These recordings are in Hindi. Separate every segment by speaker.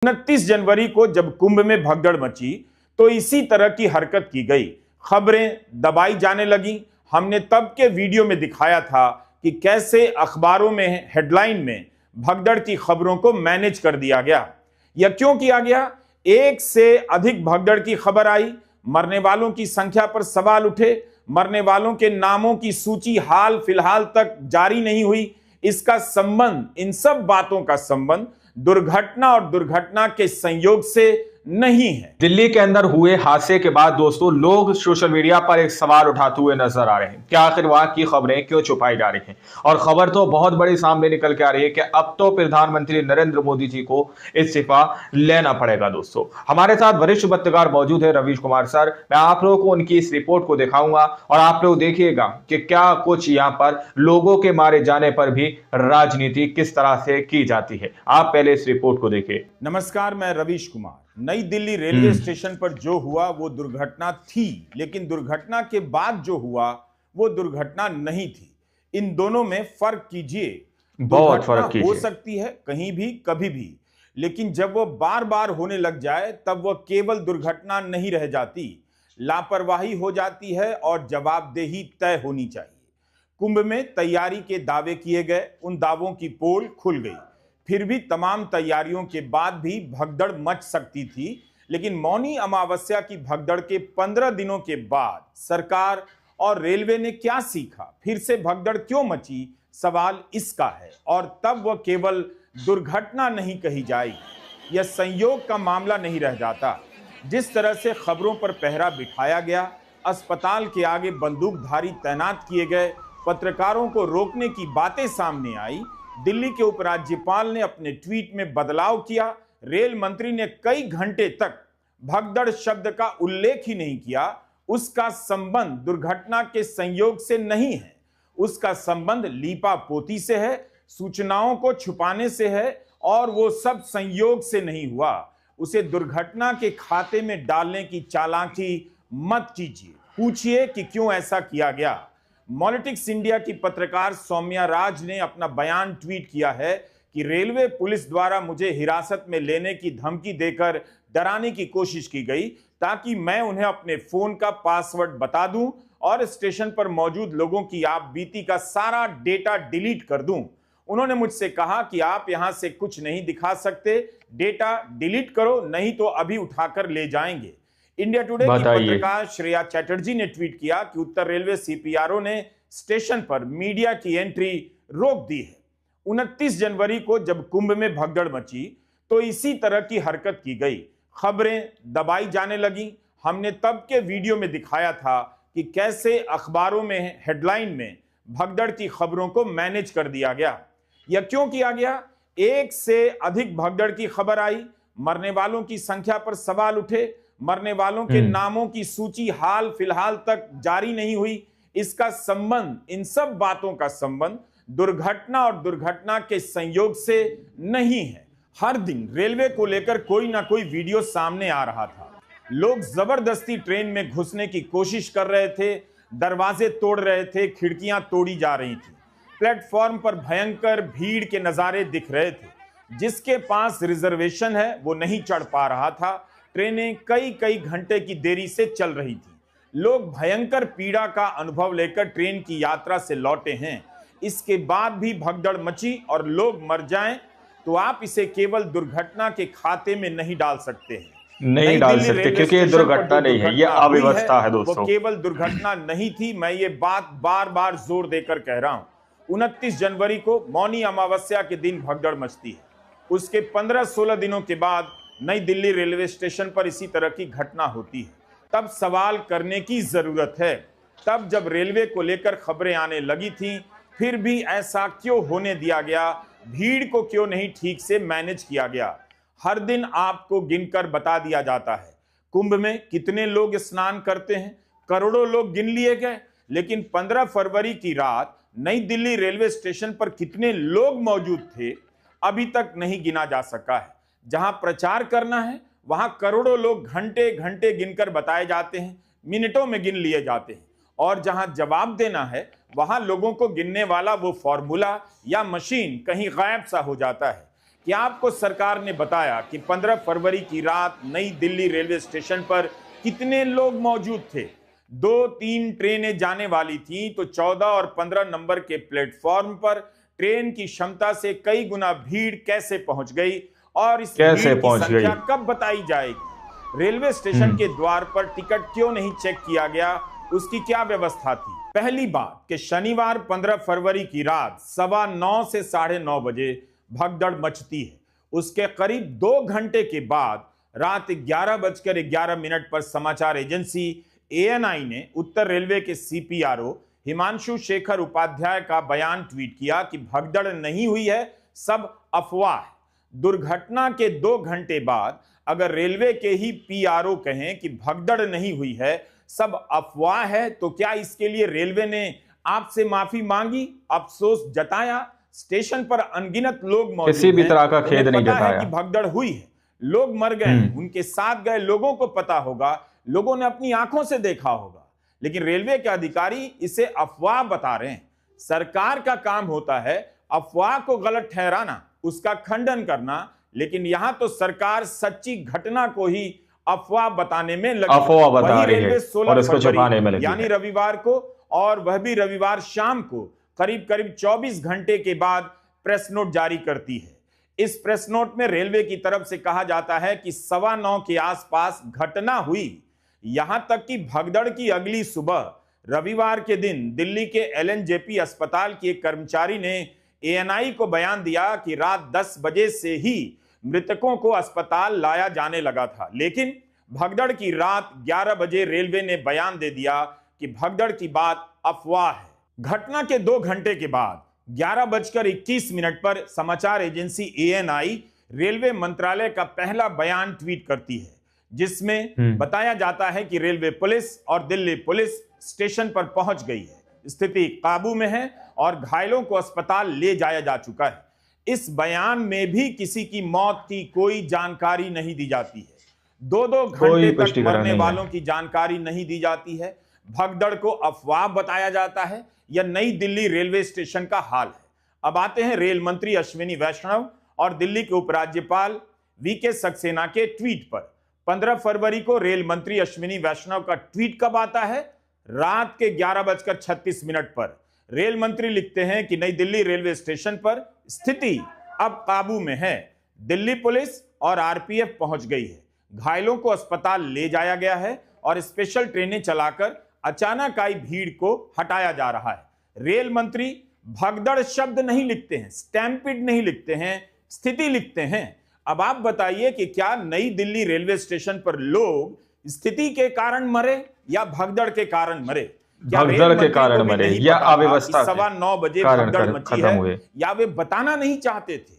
Speaker 1: 29 जनवरी को जब कुंभ में भगदड़ मची तो इसी तरह की हरकत की गई, खबरें दबाई जाने लगी। हमने तब के वीडियो में दिखाया था कि कैसे अखबारों में हेडलाइन में भगदड़ की खबरों को मैनेज कर दिया गया। यह क्यों किया गया? एक से अधिक भगदड़ की खबर आई, मरने वालों की संख्या पर सवाल उठे, मरने वालों के नामों की सूची हाल फिलहाल तक जारी नहीं हुई। इसका संबंध, इन सब बातों का संबंध दुर्घटना और दुर्घटना के संयोग से नहीं है।
Speaker 2: दिल्ली के अंदर हुए हादसे के बाद दोस्तों लोग सोशल मीडिया पर एक सवाल उठाते हुए नजर आ रहे हैं कि आखिर वहां की खबरें क्यों छुपाई जा रही हैं। और खबर तो बहुत बड़ी सामने निकल के आ रही है कि अब तो प्रधानमंत्री नरेंद्र मोदी जी को इस्तीफा लेना पड़ेगा। दोस्तों हमारे साथ वरिष्ठ पत्रकार मौजूद है रवीश कुमार सर। मैं आप लोगों को उनकी इस रिपोर्ट को दिखाऊंगा और आप लोग देखिएगा कि क्या कुछ यहाँ पर लोगों के मारे जाने पर भी राजनीति किस तरह से की जाती है। आप पहले इस रिपोर्ट को देखिए।
Speaker 1: नमस्कार, मैं रवीश कुमार। नई दिल्ली रेलवे स्टेशन पर जो हुआ वो दुर्घटना थी, लेकिन दुर्घटना के बाद जो हुआ वो दुर्घटना नहीं थी। इन दोनों में फर्क कीजिए।
Speaker 2: बहुत फर्क कीजिए।
Speaker 1: हो सकती है कहीं भी कभी भी, लेकिन जब वो बार बार होने लग जाए तब वो केवल दुर्घटना नहीं रह जाती, लापरवाही हो जाती है और जवाबदेही तय होनी चाहिए। कुंभ में तैयारी के दावे किए गए, उन दावों की पोल खुल गई। फिर भी तमाम तैयारियों के बाद भी भगदड़ मच सकती थी, लेकिन मौनी अमावस्या की भगदड़ के 15 दिनों के बाद सरकार और रेलवे ने क्या सीखा? फिर से भगदड़ क्यों मची? सवाल इसका है। और तब वह केवल दुर्घटना नहीं कही जाएगी, यह संयोग का मामला नहीं रह जाता। जिस तरह से खबरों पर पहरा बिठाया गया, अस्पताल के आगे बंदूकधारी तैनात किए गए, पत्रकारों को रोकने की बातें सामने आई, दिल्ली के उपराज्यपाल ने अपने ट्वीट में बदलाव किया, रेल मंत्री ने कई घंटे तक भगदड़ शब्द का उल्लेख ही नहीं किया, उसका संबंध दुर्घटना के संयोग से नहीं है। उसका संबंध लीपापोती से है, सूचनाओं को छुपाने से है, और वो सब संयोग से नहीं हुआ। उसे दुर्घटना के खाते में डालने की चालाकी मत कीजिए। पूछिए कि क्यों ऐसा किया गया। पॉलिटिक्स इंडिया की पत्रकार सौम्या राज ने अपना बयान ट्वीट किया है कि रेलवे पुलिस द्वारा मुझे हिरासत में लेने की धमकी देकर डराने की कोशिश की गई ताकि मैं उन्हें अपने फोन का पासवर्ड बता दूं और स्टेशन पर मौजूद लोगों की आप बीती का सारा डेटा डिलीट कर दूं। उन्होंने मुझसे कहा कि आप यहां से कुछ नहीं दिखा सकते, डेटा डिलीट करो नहीं तो अभी उठाकर ले जाएंगे। इंडिया टुडे की पत्रकार श्रेया चैटर्जी ने ट्वीट किया कि उत्तर रेलवे सीपीआरओ ने स्टेशन पर मीडिया की एंट्री रोक दी है। 29 जनवरी को जब कुंभ में भगदड़ मची तो इसी तरह की हरकत की गई, खबरें दबाई जाने लगी। हमने तब के वीडियो में दिखाया था कि कैसे अखबारों में हेडलाइन में भगदड़ की खबरों को मैनेज कर दिया गया। यह क्यों किया गया? एक से अधिक भगदड़ की खबर आई, मरने वालों की संख्या पर सवाल उठे, मरने वालों के नामों की सूची हाल फिलहाल तक जारी नहीं हुई। इसका संबंध, इन सब बातों का संबंध दुर्घटना और दुर्घटना के संयोग से नहीं है। हर दिन रेलवे को लेकर कोई ना कोई वीडियो सामने आ रहा था। लोग जबरदस्ती ट्रेन में घुसने की कोशिश कर रहे थे, दरवाजे तोड़ रहे थे, खिड़कियां तोड़ी जा रही थी, प्लेटफॉर्म पर भयंकर भीड़ के नजारे दिख रहे थे। जिसके पास रिजर्वेशन है वो नहीं चढ़ पा रहा था। ट्रेनें कई घंटे की देरी से चल रही थी। लोग भयंकर पीड़ा का अनुभव लेकर ट्रेन की यात्रा से लौटे हैं। इसके बाद भी भगदड़ मची और लोग मर जाएं तो आप इसे केवल दुर्घटना के खाते में नहीं डाल सकते हैं।
Speaker 2: नहीं डाल सकते क्योंकि ये दुर्घटना नहीं है, ये अव्यवस्था है दोस्तों।
Speaker 1: वो केवल दुर्घटना नहीं थी, मैं ये बात बार बार जोर देकर कह रहा हूं। 29 जनवरी को मौनी अमावस्या के दिन भगदड़ मचती है। उसके 15-16 दिनों के बाद नई दिल्ली रेलवे स्टेशन पर इसी तरह की घटना होती है। तब सवाल करने की जरूरत है। तब जब रेलवे को लेकर खबरें आने लगी थी, फिर भी ऐसा क्यों होने दिया गया? भीड़ को क्यों नहीं ठीक से मैनेज किया गया? हर दिन आपको गिनकर बता दिया जाता है कुंभ में कितने लोग स्नान करते हैं, करोड़ों लोग गिन लिए गए, लेकिन 15 फरवरी की रात नई दिल्ली रेलवे स्टेशन पर कितने लोग मौजूद थे अभी तक नहीं गिना जा सका है। जहां प्रचार करना है वहां करोड़ों लोग घंटे घंटे गिनकर बताए जाते हैं, मिनटों में गिन लिए जाते हैं, और जहां जवाब देना है वहां लोगों को गिनने वाला वो फॉर्मूला या मशीन कहीं गायब सा हो जाता है। क्या आपको सरकार ने बताया कि 15 फरवरी की रात नई दिल्ली रेलवे स्टेशन पर कितने लोग मौजूद थे? 2-3 ट्रेनें जाने वाली थीं, तो 14 और 15 नंबर के प्लेटफॉर्म पर ट्रेन की क्षमता से कई गुना भीड़ कैसे पहुंच गई और इस भीड़ की संख्या कब बताई जाएगी? रेलवे स्टेशन के द्वार पर टिकट क्यों नहीं चेक किया गया, उसकी क्या व्यवस्था थी? पहली बात कि शनिवार 15 फरवरी की रात 9:15 से 9:30 बजे भगदड़ मचती है। उसके करीब 2 घंटे के बाद रात 11:11 पर समाचार एजेंसी ANI ने उत्तर रेलवे के CPRO हिमांशु शेखर उपाध्याय का बयान ट्वीट किया कि भगदड़ नहीं हुई है, सब अफवाह है। दुर्घटना के 2 घंटे बाद अगर रेलवे के ही PRO कहें कि भगदड़ नहीं हुई है, सब अफवाह है, तो क्या इसके लिए रेलवे ने आपसे माफी मांगी, अफसोस जताया? स्टेशन पर अनगिनत लोग मौजूद
Speaker 2: किसी भी तरह का खेद नहीं जताया
Speaker 1: कि भगदड़ हुई है, लोग मर गए, उनके साथ गए लोगों को पता होगा, लोगों ने अपनी आंखों से देखा होगा, लेकिन रेलवे के अधिकारी इसे अफवाह बता रहे हैं। सरकार का काम होता है अफवाह को गलत ठहराना, उसका खंडन करना, लेकिन यहां तो सरकार सच्ची घटना को ही अफवाह बताने में लगी।
Speaker 2: अफवाह बता रही है
Speaker 1: 16
Speaker 2: और इसको छुपाने में लगी
Speaker 1: यानी रविवार को, और वह भी रविवार शाम को करीब 24 घंटे के बाद प्रेस नोट जारी करती है। इस प्रेस नोट में रेलवे की तरफ से कहा जाता है कि 9:15 के आसपास घटना हुई। यहां तक कि भगदड़ की अगली सुबह रविवार के दिन दिल्ली के LNJP अस्पताल के एक कर्मचारी ने ANI को बयान दिया कि रात 10 बजे से ही मृतकों को अस्पताल लाया जाने लगा था, लेकिन भगदड़ की रात 11 बजे रेलवे ने बयान दे दिया कि भगदड़ की बात अफवाह है। घटना के 2 घंटे के बाद 11:21 पर समाचार एजेंसी ANI रेलवे मंत्रालय का पहला बयान ट्वीट करती है, जिसमें बताया जाता है कि रेलवे पुलिस और दिल्ली पुलिस स्टेशन पर पहुंच गई है, स्थिति काबू में है और घायलों को अस्पताल ले जाया जा चुका है। इस बयान में भी किसी की मौत की कोई जानकारी नहीं दी जाती है। 2-2 घंटे तक मरने वालों की जानकारी नहीं दी जाती है। भगदड़ को अफवाह बताया जाता है। यह नई दिल्ली रेलवे स्टेशन का हाल है। अब आते हैं रेल मंत्री अश्विनी वैष्णव और दिल्ली के उपराज्यपाल VK सक्सेना के ट्वीट पर। 15 फरवरी को रेल मंत्री अश्विनी वैष्णव का ट्वीट कब आता है? रात के 11:36 पर। रेल मंत्री लिखते हैं कि नई दिल्ली रेलवे स्टेशन पर स्थिति अब काबू में है। दिल्ली पुलिस और RPF पहुंच गई है। घायलों को अस्पताल ले जाया गया है और स्पेशल ट्रेनें चलाकर अचानक आई भीड़ को हटाया जा रहा है। रेल मंत्री भगदड़ शब्द नहीं लिखते हैं, स्टैम्पिड नहीं लिखते हैं, स्थिति लिखते हैं। अब आप बताइए कि क्या नई दिल्ली रेलवे स्टेशन पर लोग स्थिति के कारण मरे या भगदड़ के कारण मरे?
Speaker 2: भगदड़ के कारण मरे या अव्यवस्था
Speaker 1: 9:15 बजे भगदड़ मची है, या वे बताना नहीं चाहते थे?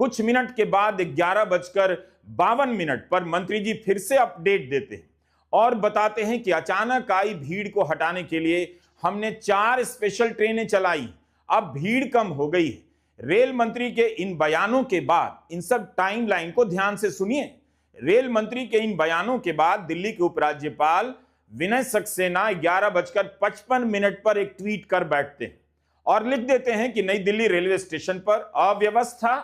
Speaker 1: कुछ मिनट के बाद 11:52 पर मंत्री जी फिर से अपडेट देते हैं और बताते हैं कि अचानक आई भीड़ को हटाने के लिए हमने 4 स्पेशल ट्रेनें चलाई, अब भीड़ कम हो गई है। रेल मंत्री के इन बयानों के बाद, इन सब टाइमलाइन को ध्यान से सुनिए, रेल मंत्री के इन बयानों के बाद दिल्ली के उपराज्यपाल विनय सक्सेना 11:55 पर एक ट्वीट कर बैठते हैं और लिख देते हैं कि नई दिल्ली रेलवे स्टेशन पर अव्यवस्था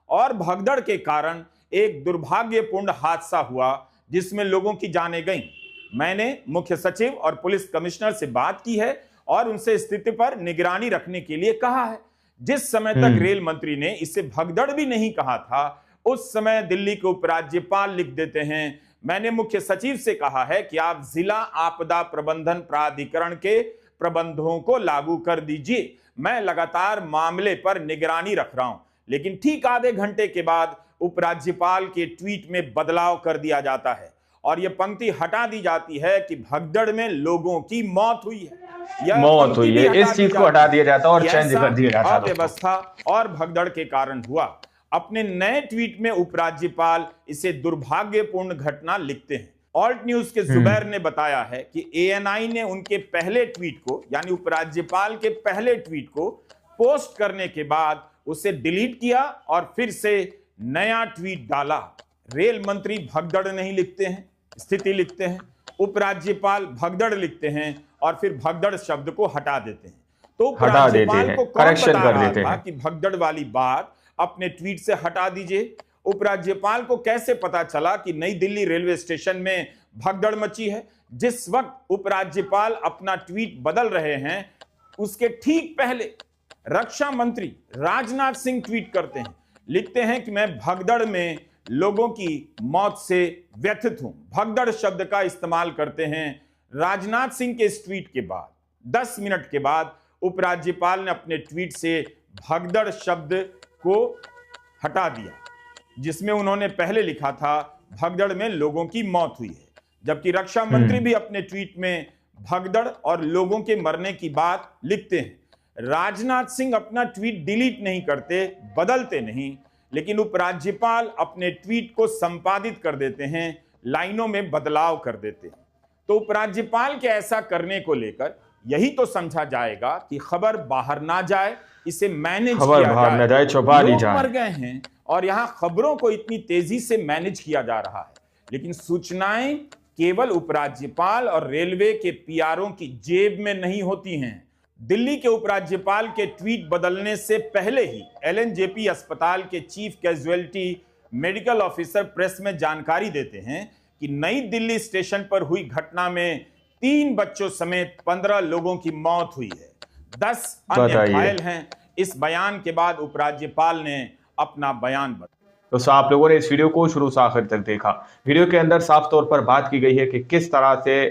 Speaker 1: और भगदड़ के कारण एक दुर्भाग्यपूर्ण हादसा हुआ जिसमें लोगों की जानें गईं। मैंने मुख्य सचिव और पुलिस कमिश्नर से बात की है और उनसे स्थिति पर निगरानी रखने के लिए कहा है। जिस समय तक रेल मंत्री ने इसे भगदड़ भी नहीं कहा था, उस समय दिल्ली के उपराज्यपाल लिख देते हैं, मैंने मुख्य सचिव से कहा है कि आप जिला आपदा प्रबंधन प्राधिकरण के प्रबंधों को लागू कर दीजिए। मैं लगातार मामले पर निगरानी रख रहा हूं। लेकिन ठीक आधे घंटे के बाद उपराज्यपाल के ट्वीट में बदलाव कर दिया जाता है और यह पंक्ति हटा दी जाती है कि भगदड़ में लोगों की मौत हुई है।
Speaker 2: मौत हुई है, इस चीज को हटा दिया जाता और चेंज कर दिया जाता।
Speaker 1: अव्यवस्था और भगदड़ के कारण हुआ। अपने नए ट्वीट में उपराज्यपाल इसे दुर्भाग्यपूर्ण घटना लिखते हैं। ऑल्ट न्यूज के जुबैर ने बताया है कि ANI ने उनके पहले ट्वीट को, यानी उपराज्यपाल के पहले ट्वीट को पोस्ट करने के बाद उसे डिलीट किया और फिर से नया ट्वीट डाला। रेल मंत्री भगदड़ नहीं लिखते हैं, स्थिति लिखते हैं। उपराज्यपाल भगदड़ लिखते हैं और फिर भगदड़ शब्द को हटा देते हैं। तो उपराज्यपाल को कौन बता रहा था कि भगदड़ वाली बात अपने ट्वीट से हटा दीजिए। उपराज्यपाल को कैसे पता चला कि नई दिल्ली रेलवे स्टेशन में भगदड़ मची है? जिस वक्त उपराज्यपाल अपना ट्वीट बदल रहे हैं, उसके ठीक पहले रक्षा मंत्री राजनाथ सिंह ट्वीट करते हैं, लिखते हैं कि मैं भगदड़ में लोगों की मौत से व्यथित हूं। भगदड़ शब्द का इस्तेमाल करते हैं। राजनाथ सिंह के इस ट्वीट के बाद 10 मिनट के बाद उपराज्यपाल ने अपने ट्वीट से भगदड़ शब्द को हटा दिया, जिसमें उन्होंने पहले लिखा था भगदड़ में लोगों की मौत हुई है। जबकि रक्षा मंत्री भी अपने ट्वीट में भगदड़ और लोगों के मरने की बात लिखते हैं। राजनाथ सिंह अपना ट्वीट डिलीट नहीं करते, बदलते नहीं, लेकिन उपराज्यपाल अपने ट्वीट को संपादित कर देते हैं, लाइनों में बदलाव कर देते हैं। तो उपराज्यपाल के ऐसा करने को लेकर यही तो समझा जाएगा कि खबर बाहर ना जाए, इसे मैनेज किया जाए।
Speaker 2: छुपा ली
Speaker 1: लोग
Speaker 2: जाए।
Speaker 1: मर गए हैं और यहां खबरों को इतनी तेजी से मैनेज किया जा रहा है, लेकिन सूचनाएं केवल उपराज्यपाल और रेलवे के पीआरओ की जेब में नहीं होती हैं। दिल्ली के उपराज्यपाल के ट्वीट बदलने से पहले ही एलएनजेपी अस्पताल के chief casualty medical officer press में जानकारी देते हैं कि नई दिल्ली स्टेशन पर हुई घटना में 3 बच्चों समेत 15 लोगों की मौत हुई है, 10 अन्य घायल हैं। इस बयान के बाद उपराज्यपाल ने अपना बयान बदला।
Speaker 2: तो आप लोगों ने इस वीडियो को शुरू से आखिर तक देखा। वीडियो के अंदर साफ तौर पर बात की गई है कि किस तरह से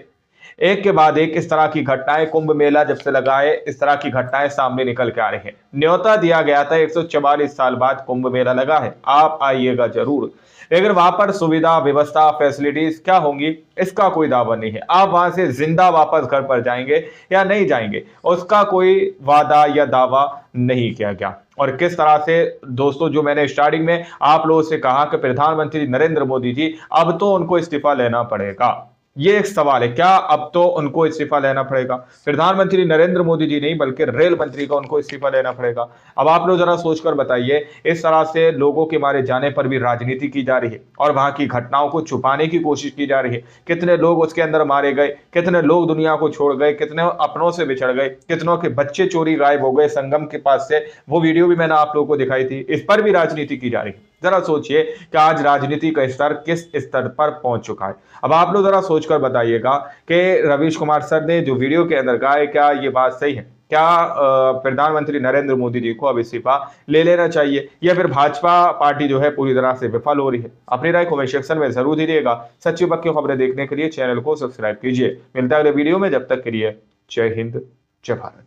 Speaker 2: एक के बाद एक इस तरह की घटनाएं, कुंभ मेला जब से लगा है, इस तरह की घटनाएं सामने निकल के आ रही हैं। न्योता दिया गया था, 144 साल बाद कुंभ मेला लगा है, आप आइएगा जरूर, लेकिन वहां पर सुविधा, व्यवस्था, फैसिलिटीज क्या होंगी इसका कोई दावा नहीं है। आप वहां से जिंदा वापस घर पर जाएंगे या नहीं जाएंगे, उसका कोई वादा या दावा नहीं किया गया। और किस तरह से दोस्तों, जो मैंने स्टार्टिंग में आप लोगों से कहा कि प्रधानमंत्री नरेंद्र मोदी जी अब तो उनको इस्तीफा लेना पड़ेगा, ये एक सवाल है, क्या अब तो उनको इस्तीफा लेना पड़ेगा? प्रधानमंत्री नरेंद्र मोदी जी नहीं बल्कि रेल मंत्री को उनको इस्तीफा लेना पड़ेगा। अब आप लोग जरा सोचकर बताइए, इस तरह से लोगों के मारे जाने पर भी राजनीति की जा रही है और वहां की घटनाओं को छुपाने की कोशिश की जा रही है। कितने लोग उसके अंदर मारे गए, कितने लोग दुनिया को छोड़ गए, कितने अपनों से बिछड़ गए, कितनों के बच्चे चोरी गायब हो गए संगम के पास से, वो वीडियो भी मैंने आप लोगों को दिखाई थी। इस पर भी राजनीति की जा रही है। जरा सोचिए कि आज राजनीति का स्तर किस स्तर पर पहुंच चुका है। अब आप लोग जरा सोचकर बताइएगा कि रवीश कुमार सर ने जो वीडियो के अंदर कहा है, क्या ये बात सही है? क्या प्रधानमंत्री नरेंद्र मोदी जी को अब इस्तीफा ले लेना चाहिए या फिर भाजपा पार्टी जो है पूरी तरह से विफल हो रही है? अपनी राय कमेंट सेक्शन में जरूर दीजिएगा। सच्ची पक्की खबरें देखने के लिए चैनल को सब्सक्राइब कीजिए। मिलता है अगले वीडियो में, जब तक के लिए जय हिंद, जय भारत।